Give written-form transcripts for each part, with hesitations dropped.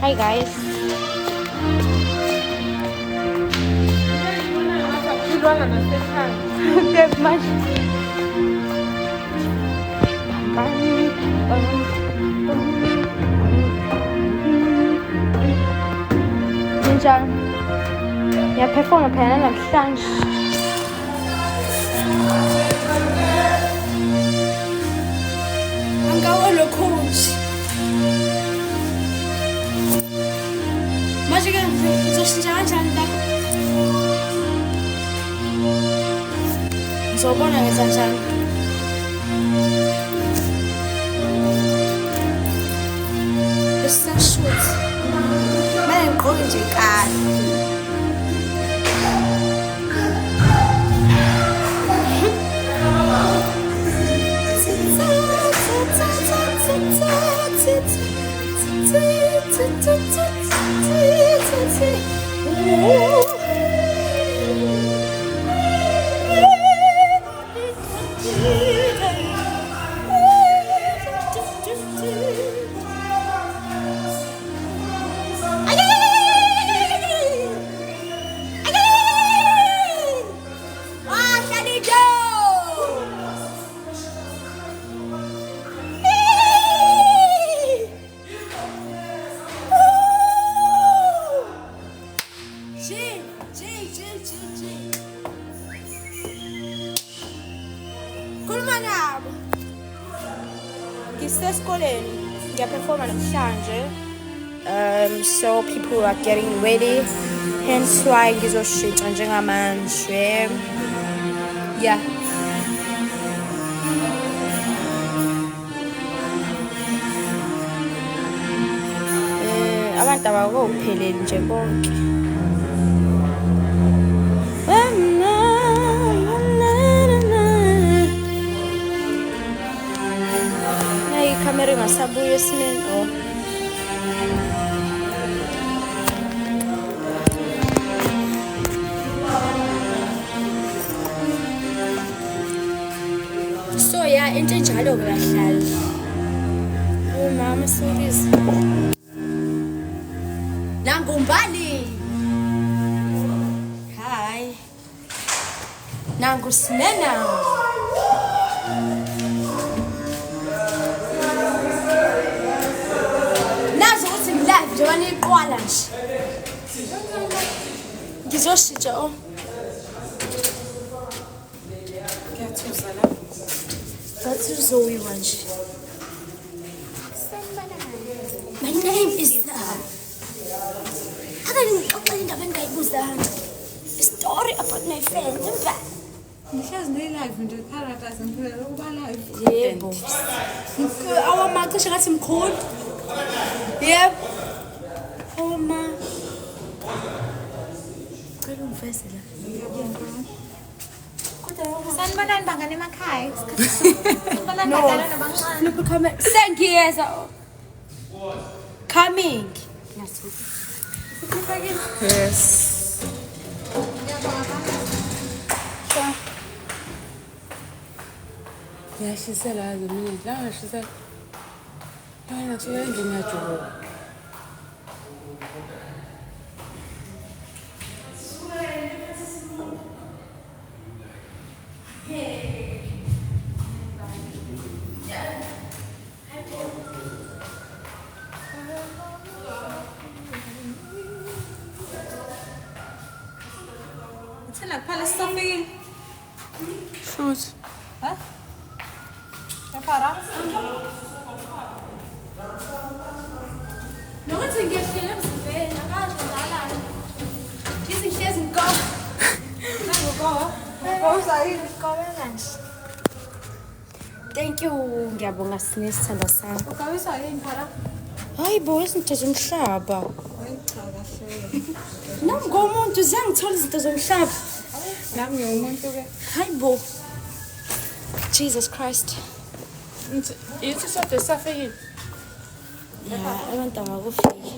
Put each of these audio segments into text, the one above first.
Hi guys. There's much. Ninja. Ja, performer panel namhlanje. Angawelo coach. Manje ke ngizoshintsha kanjani la? Ngizobona ngenza njani. Esashoot. Manje ngigqoke nje kahle. So people are getting ready, hence why ngizoshintsha njengamanje. Yeah. Abantu abakupheleli nje bonke. Hayi kamera ingasabuya esimeni oh. Into enjalo ke kahlali. Oh mama sorries. Nangumbali. Hi. Nangusinena. Nazo uthi live njengoba niqwala nje. Ngizoshintsha oh. That's Zoe Wanji. My name is a story about my friend. Yebo. Awama cishe ngathi mkhulu. Yebo. Awama. Cela ungiveze la. Sanibonani bangane emakhaya. No. Flip come. Sengiyeza. Coming. Yes. Yeah, she said I was a minute. No, she said, I'm not sure anything had to work. Shoot. Huh? Para? Nokuthi ngiyahlele emzimbeni akazi ngalala. Izinhlezi ngikho. Thank you. Ngiyabonga sine sithanda sami. Ukawisa yini para? Hayi bo izinto zomhlaba. Cha kahle. Nami ngomuntu ziyangithola izinto zomhlaba. Nami ngiwumuntu ke. Hayi bo. Jesus Christ. Yithi sote safekile. Ya, abantu abakufiki.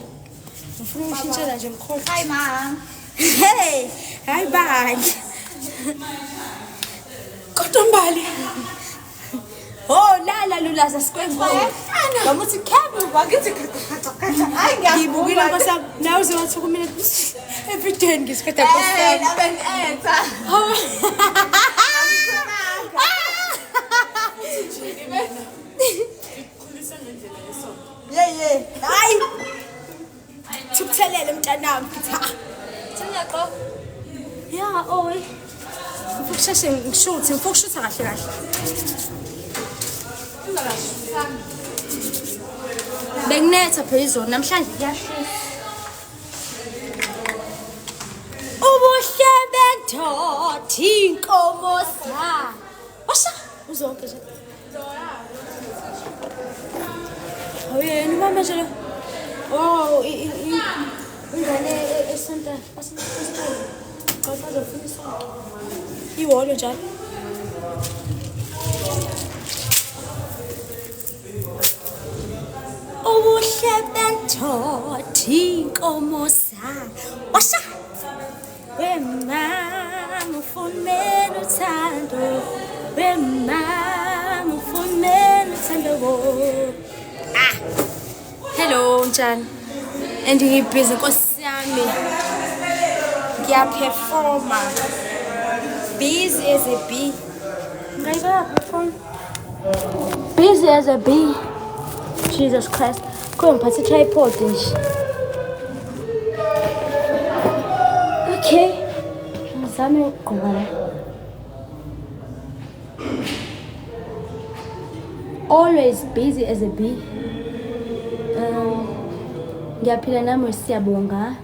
Ngifuna ukushintshela nje mkhulu. Hi mom. Hey, hi bye. Kodwa mbali. Oh lala lulaza sikwembo noma uthi khemuva Ngithi khatha. Hayi ngibukile nkosami nawe uzowathi kumina every day ngisikhetha nkosami bengenza. Yeah. Hayi. Thukuthelele mntanami ngitha. Sengiyaqo. ya oy ngikusheshe ngishuthe ngifuna kahle kahle benginetha phezulu namhlanje kuyashisa ubuhle bendoda inkomo sa washa uzonke nje awuyeni mama nje oh ingane esonta bazofuna isonto iwolo njalo ubuhle bendoda inkomo sa washa wemama ufumene uthando wemama ufumene uthando hello njani andingibhizi nkosi yami ngiyaperforma busy as a bee perform busy as a bee Jesus Christ ngiphathe tripod nje okay ngizame ukugqoka la always busy as a bee ngiyaphila nami siyabonga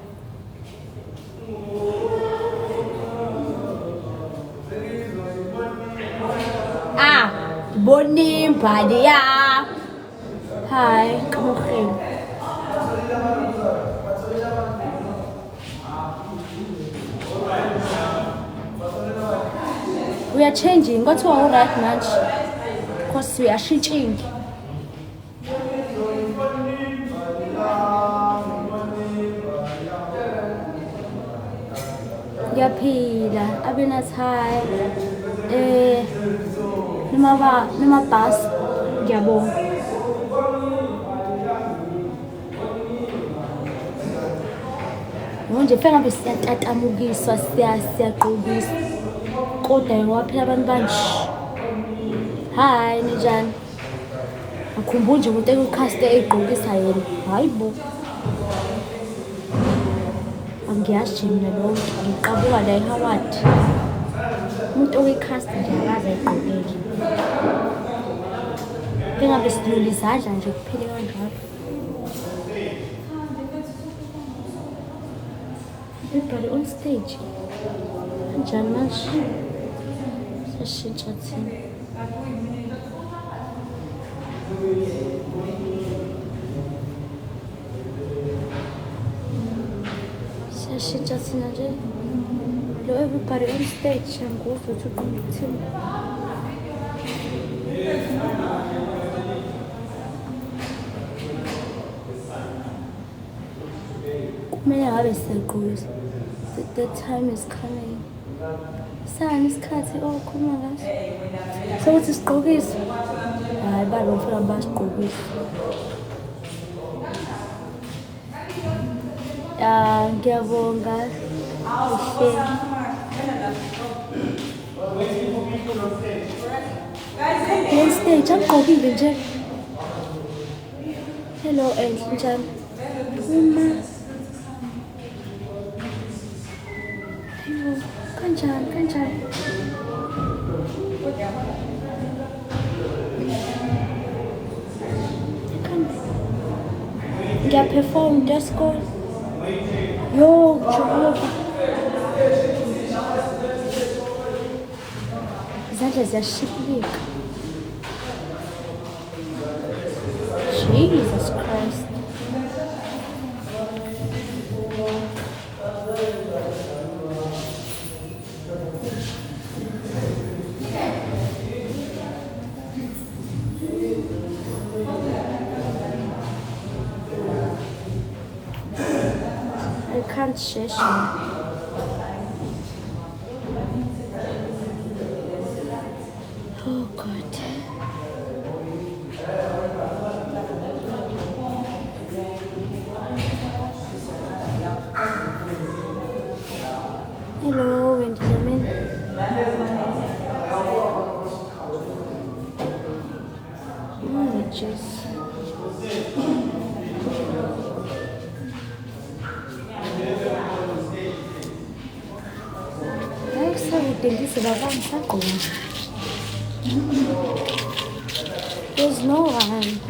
Bonimba dia. Hi, come on. We are changing. What's all right much? Because we are changing. Yaphila, abena hi. Noma bus ngiyabonga manje feka ngabe siyatatamukiswa siyaqhubisa kodwa ngowaphela abantu banje hi njani akhumbula nje umuntu ekucast egqokisa yena hayibo angiyazi mina lo ngiqabuka la eHoward umuntu okecast nje akaze egqokeke Bengabe sidlula izandla nje kuphele kanjalo. Everybody on stage. Kanjani manje? Sashintsha thina. Sashintsha thina nje. Lo everybody on stage anguzwe ukuthi uqhubile. Kumele ngabe siyaqhubisa. The time is coming. Sani isikhathi khuluma ngaso. Sokuthi siqhubise. Hayi balofuna basiqhubise. Ngiyabonga. On stage angqokile nje. Hello enhle njani? Uma Kanjani. Ngiyaperform disco. Yo, Jehovah. Izandla ziyashibilika. Jesus Christ. I can't shush him. Oh God. Images. Ayo saya tinggi sebabang satu. There's no one.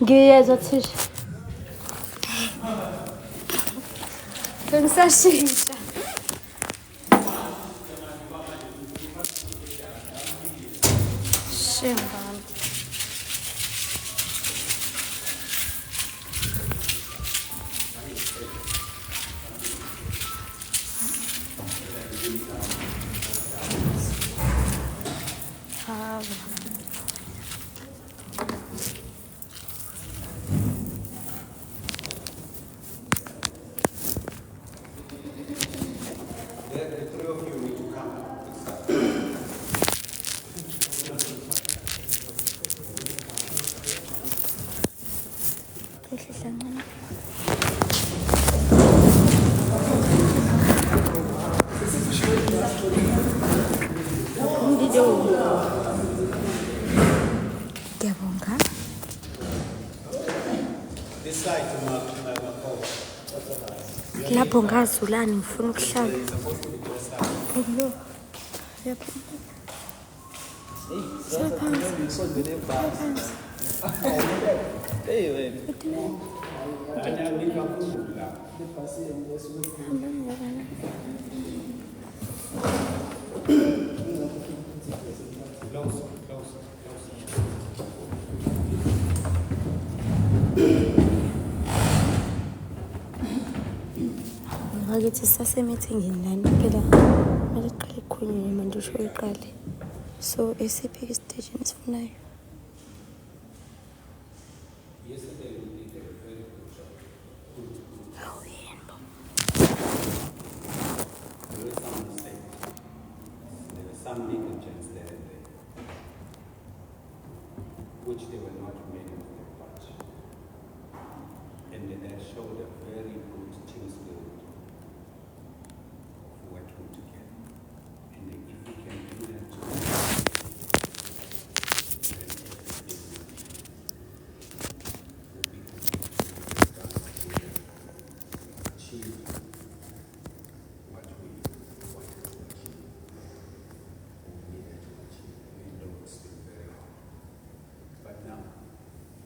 Ngiyezwa thisha. Bengisashintsha. Shemba. Ngiyabonga. Lapho ngazulani ngifuna ukuhlala. Lo. Ngakithi sasemithingini lana phela manje iqale ikhulunywe manje usho iqale. So esiphi isiteji esifunayo? Some negligence there and there, which they were not made of their part. And they showed a very good team spirit of working together. And if we can do that together, then everything will be done to achieve what we wanted to achieve. Needed to achieve. We know it's been very hard. But now,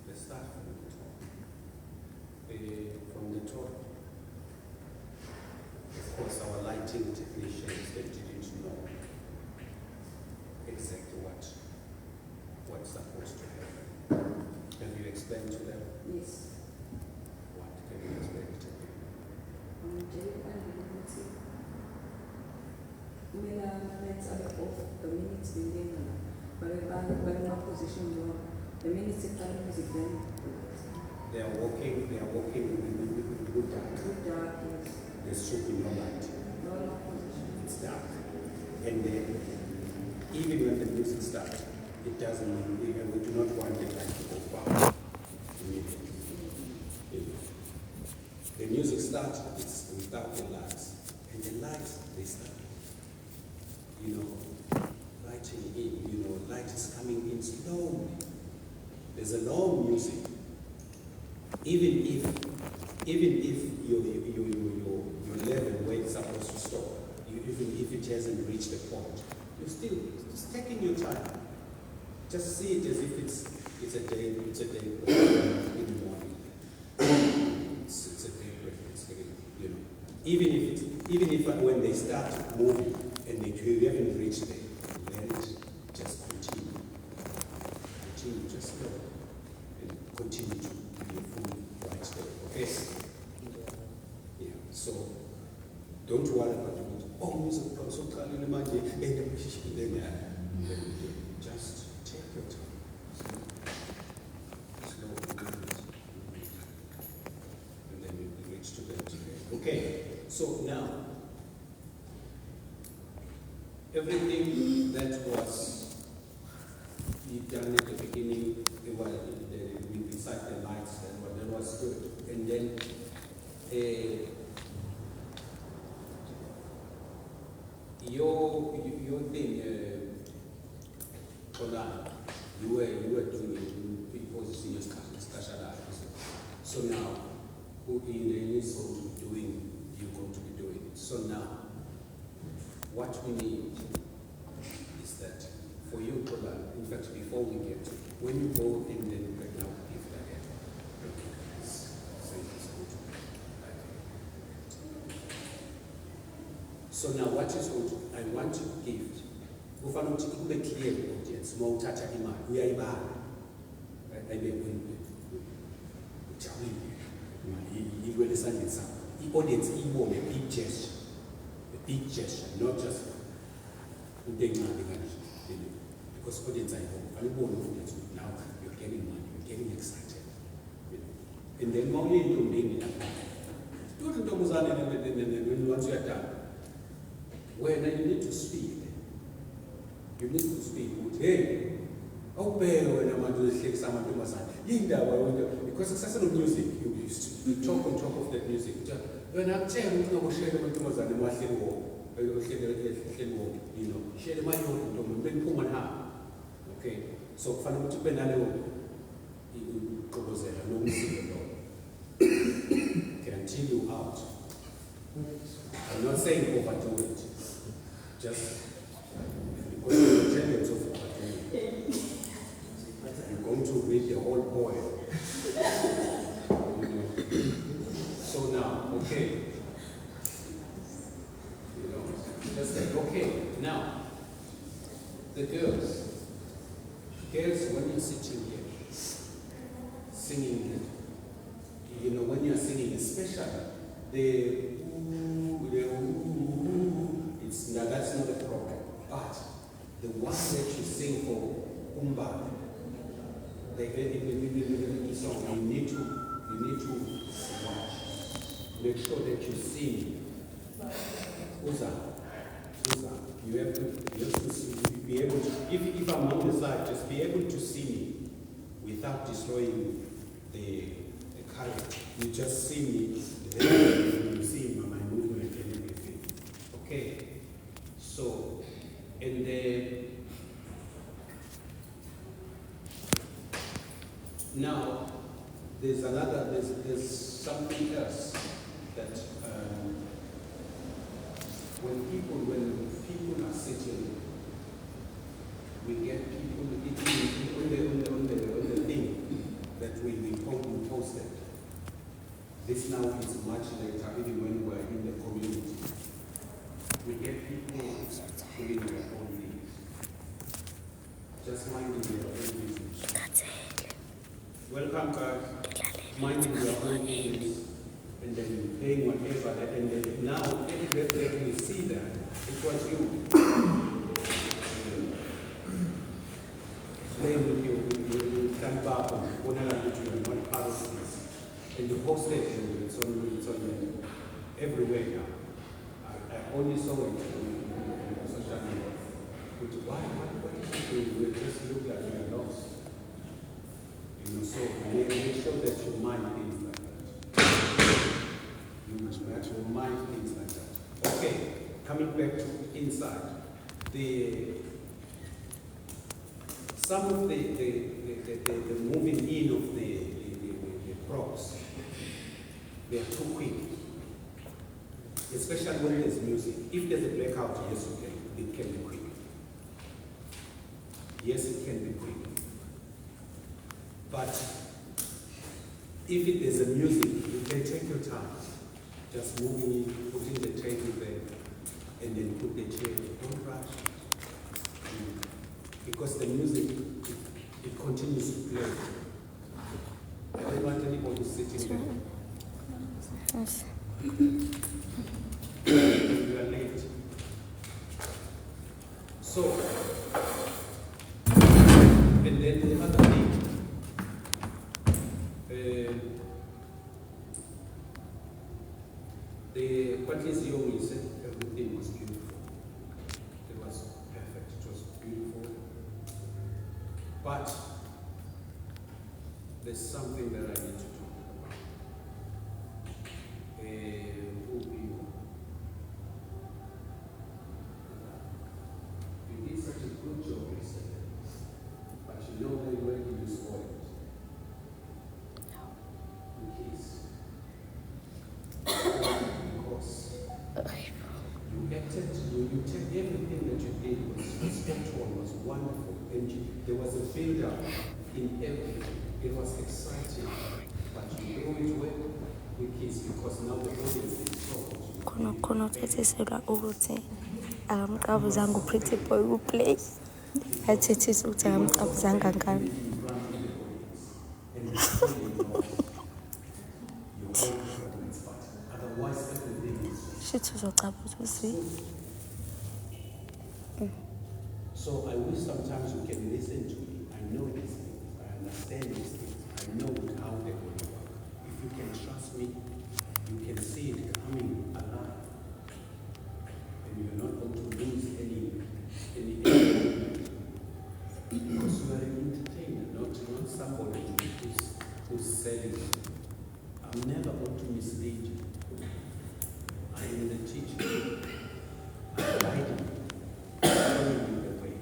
let's start from the top. From the top, of course, our lighting technicians, they didn't know exactly what's supposed to happen. Have you explained to them? Yes. What can you explain to them? Mina nights are off, the minutes being but in my position, the minutes if I music then. They are walking with good dark. Good dark, yes. There should be no light. No position. It's dark. And then, even when the music starts, it doesn't, we do not want the light to go far immediately. The music starts, it's without the lights. And the lights, they start, lighting in, light is coming in slowly. There's a long music. Even if your level where it's supposed to stop, even if it hasn't reached the point, you're still just taking your time. Just see it as if it's a day in the morning. It's a day break. Even if when they start moving and you haven't reached there, let it just continue. Continue just slow and continue to be full right there. Okay? Yeah. So don't worry about it. Oh, music so just take your time. Slow and then you reach to that. Okay. So now everything that was done at the beginning, beside the lights, that was good. And then your thing, you were doing it because senior specialized. So now, who in the is doing, you're going to be doing it. So now, what we need is that for you, in fact, before we get to, when you go in the now, if that so now what is going to, I want to give, kufanele ukuthi kube clear audience, uma uthatha imali, uyayibala. Ayibe ujabulile. Ilwe lesandleni sakho. I-audience ibone a big gesture, not just into encane kanje. Because audience ayibone, ayibone audience now you're getting money, you're getting excited. And then uma uyintombini lapha. Tuthi intombazane once you're done. When you need to speak. You need to speak with, hey, awubheke wena manje uzihlekisa amantombazane. Yindaba because success of music, you talk on top of that music. Wena akutshela ukuthi ungaboshela amantombazane emahleli wonke. Share my own ntombi okay, so kufanele ukuthi kube naleyo uqokozela nomsindo lo saying overdo it. Just because you're the tendency of overdoing it. You're going to read the whole poem. You know. So now, okay. You know, just like, okay, now, the girls, when you're sitting here, singing, you know, when you're singing, especially the it's that's not a problem. But the one that you sing for Umba, the song, you need to watch. Make sure that you sing. Uza. You have to see, be able to, if I'm on the side, just be able to see me without destroying the color. You just see me, then you see my movement and everything. Okay? So, and now there's something else that when people are sitting, we get people on the thing that we posted. This now is much later, even when we're in the community. We get people doing their own things. Just minding their own business. Welcome, guys. Minding their own business. And then paying whatever, and then now, when we see that, it was you. Playing with you stand back and one another to you, not part of this. And you post it, and it's on everywhere now. I only saw it on social media. But why you just look like you're lost? You know, so make sure that you mind things like that. You have to mind things like that. Okay, coming back to inside. Some of the moving in of the props, they are too quick. Especially when there's music. If there's a blackout, yes, it can be quick. Yes, it can be quick. But if there's a music, you can take your time. Just moving in, putting the table there, and then put the chair. Don't rush. Because the music, it continues to play. I don't want anybody sitting there. Yes. You are late. So, and then the other thing, what is young said, everything was beautiful. It was perfect, it was beautiful. But there's something that I need to talk about. You did such a good job yesterday, but you know that where you spoiled. In case. Because you acted, you take everything that you did was spot on, was wonderful, and there was a build-up in everything. It was exciting, but you know it well with kids because now the audience is told. Khona uthethiselwa ukuthi akamqabuzanga uPretty Boy uplay. Athethisa ukuthi akamqabuzanga ngani. Shithi uzocabuza uzi. So I wish sometimes you can listen to me. I know these things. I understand these things. I know how they're going to work. If you can trust me, you can see it coming alive. And you're not going to lose any because you are an entertainer, not somebody who's selling it. I'm never going to mislead you. I am the teacher. I'm guiding you, showing you the way.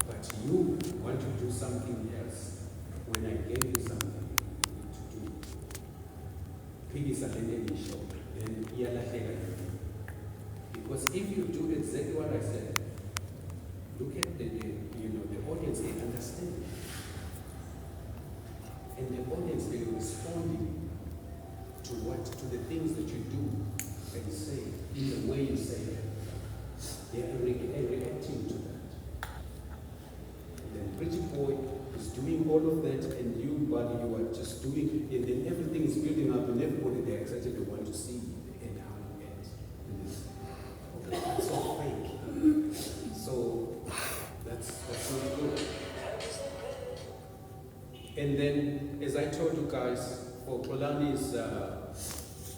But you want to do something else when I gave you something to do. Please attend any show. then iyalahleka. Because if you do exactly what I said, look at the audience, they understand. And the audience, they are responding to the things that you do and say, in the way you say them. They are reacting to that. And then Bridget Boy is doing all of that, and you, buddy, you are just doing, and then everything is building up, and everybody, they're excited, they want to see the end, how it ends. And this, okay, that's so fake. So, that's not good. And then, as I told you guys, for Xolani's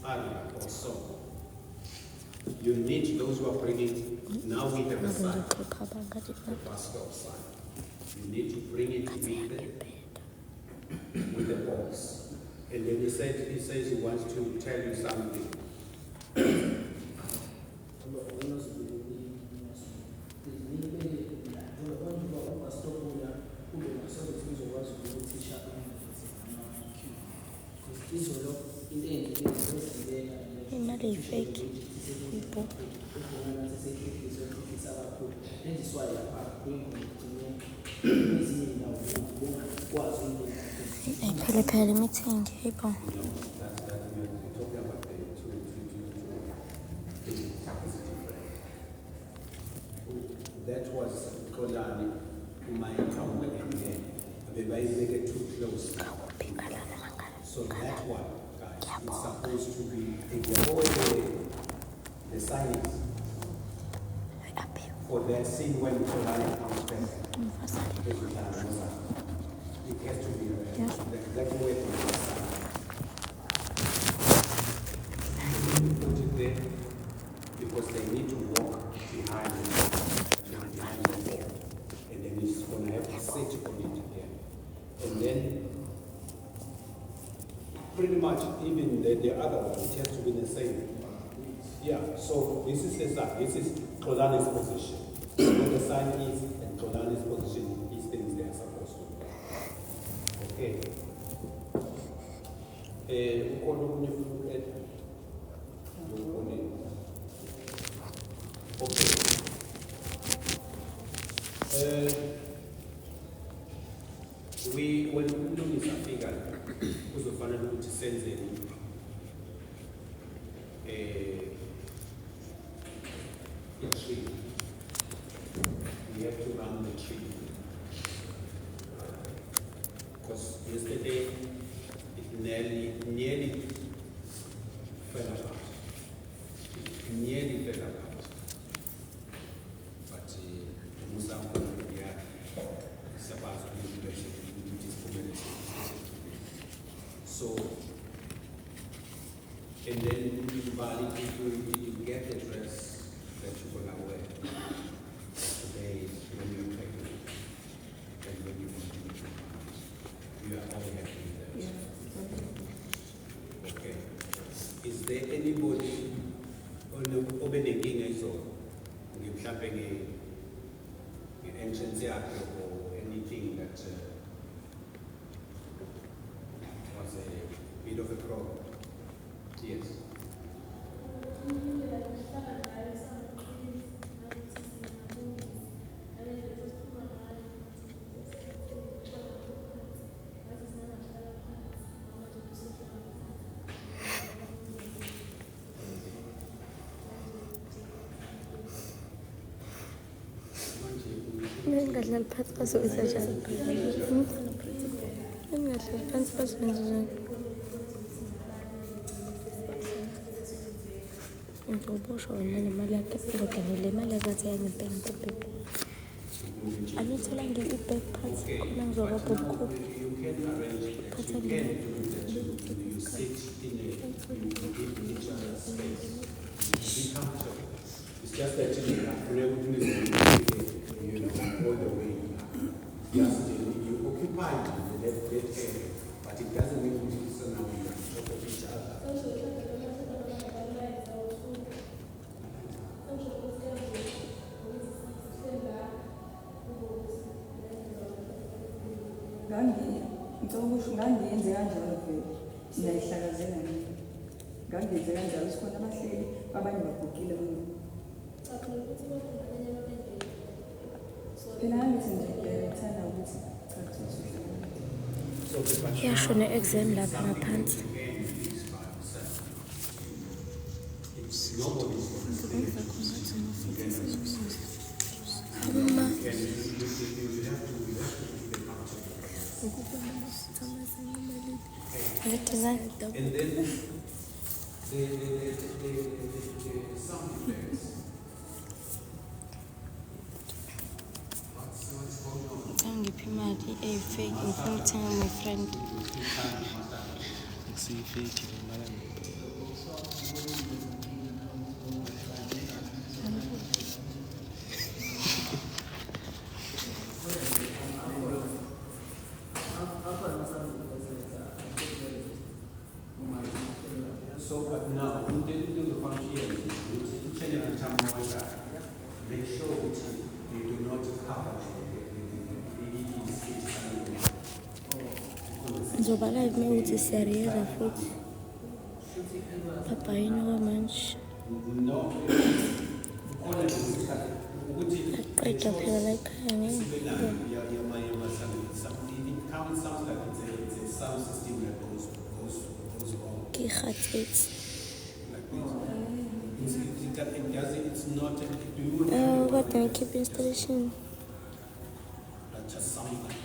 aria or song, you need those who are bringing, now we have a sign, the Pascal sign. You need to bring it with the box. And then he says he wants to tell you something. Imali fake people. Phela meeting people. That was Xolani, whom I come again. They make too close. So that one, guys, is supposed to be the signs for that scene when Xolani comes back. It has to be the exact way it is. Put it there because they need to walk behind the wall. And then it's going to have to sit on it again. And then pretty much even the other one, it has to be the same. Yeah, so this is the sign. This is Xolani's position. Where the sign is and Xolani's position, these things they are supposed to do. Okay. When ukulungisa afika kuzofanele ukuthi senze a tree. We have to run the tree. Because yesterday it nearly fell apart. It nearly fell apart. But so, and then you get the dress that you're going to wear today when you're pregnant and when you are all happy with that. Okay. Is there anybody obenenkinga izolo mhlawumbe nge-entrance yakhe or anything that was a bit of a problem? Yes. Ngingadlali phansi bazokwenza njani? Ngingadlali phansi bazokwenza njani? Ngizobusha wena nemali yakhe kodwa le mali yakhe yangempela bebe. Anithola ngi-bag phansi khona ngizoba bobukhulu. Phatha You sit in each other's space. Be comfortable. It's just that you all the way. Just you occupy the left area, but it doesn't mean you sit now on top of each other. Ngangiyenze kanjalo vele, ndayihlakazela mina. ngangenze kanjalo sikhona abahleli abanye bagugile phela ngithi nje ngiyithanda ukuthi iyasho ne-exam lapha ngaphansi. And then the sound effects. Ngiphi imali eyifake ngifuna ukuthenga my friend. Siyifake imali. So, but now, we didn't do the function. Make sure that you do not cover Ngizoba live mewuthi siyariyeza futhi. Papa yini kwamanje. Aqeda phela la ekhaya ngeke. It sounds like it's a sound system that goes wrong. Ke khatsetse. It's not. Do you What the keep installation? that just sounds like